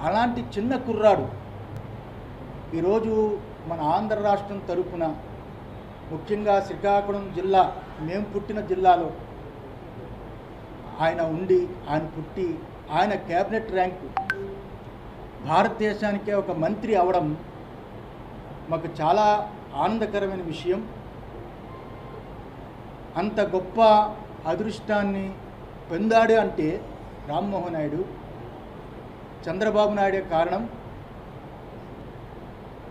అలాంటి చిన్న కుర్రాడు ఈరోజు మన ఆంధ్ర రాష్ట్రం తరపున ముఖ్యంగా శ్రీకాకుళం జిల్లా మేము పుట్టిన జిల్లాలో ఆయన ఉండి ఆయన క్యాబినెట్ ర్యాంకు భారతదేశానికే ఒక మంత్రి అవడం మాకు చాలా ఆనందకరమైన విషయం. అంత గొప్ప అదృష్టాన్ని పొందాడు అంటే రామ్మోహన్ నాయుడు, చంద్రబాబు నాయుడే కారణం.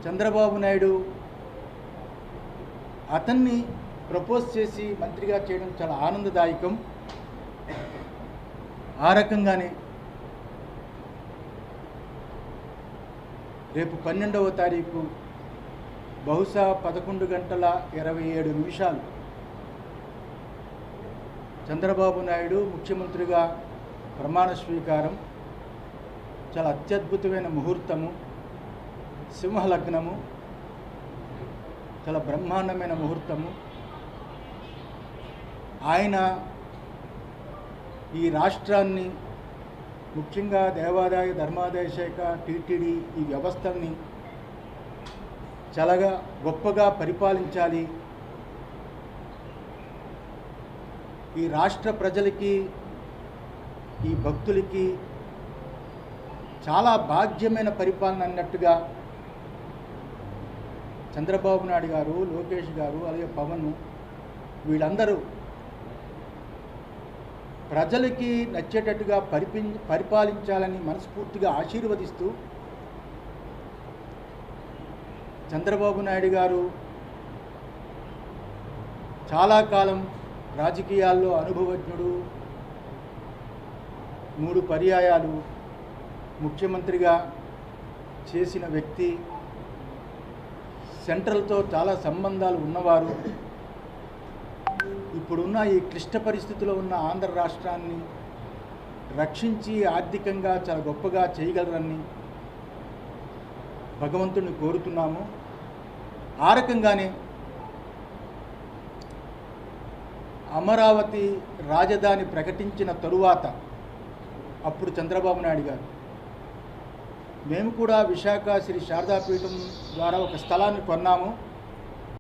చంద్రబాబు నాయుడు అతన్ని ప్రపోజ్ చేసి మంత్రిగా చేయడం చాలా ఆనందదాయకం. ఆ రకంగానే రేపు 12వ తారీఖు బహుశా 11:27 చంద్రబాబు నాయుడు ముఖ్యమంత్రిగా ప్రమాణ స్వీకారం. చాలా అత్యద్భుతమైన ముహూర్తము, సింహలగ్నము, చాలా బ్రహ్మాండమైన ముహూర్తము. ఆయన ఈ రాష్ట్రాన్ని ముఖ్యంగా దేవాదాయ ధర్మాదాయ శాఖ, టీటీడీ ఈ వ్యవస్థల్ని చాలా గొప్పగా పరిపాలించాలి. ఈ రాష్ట్ర ప్రజలకి, ఈ భక్తులకి చాలా భాగ్యమైన పరిపాలన అన్నట్టుగా చంద్రబాబు నాయుడు గారు, లోకేష్ గారు, అలాగే పవన్ వీళ్ళందరూ ప్రజలకి నచ్చేటట్టుగా పరిపాలించాలని మనస్ఫూర్తిగా ఆశీర్వదిస్తూ, చంద్రబాబు నాయుడు గారు చాలా కాలం రాజకీయాల్లో అనుభవజ్ఞుడు, 3 పర్యాయాలు ముఖ్యమంత్రిగా చేసిన వ్యక్తి, సెంట్రల్తో చాలా సంబంధాలు ఉన్నవారు. ఇప్పుడున్న ఈ క్లిష్ట పరిస్థితిలో ఉన్న ఆంధ్ర రాష్ట్రాన్ని రక్షించి ఆర్థికంగా చాలా గొప్పగా చేయగలరని భగవంతుడిని కోరుతున్నాము. ఆ రకంగానే అమరావతి రాజధాని ప్రకటించిన తరువాత అప్పుడు చంద్రబాబు నాయుడు గారు, మేము కూడా విశాఖ శ్రీ శారదాపీఠం ద్వారా ఒక స్థలాన్ని కొన్నాము.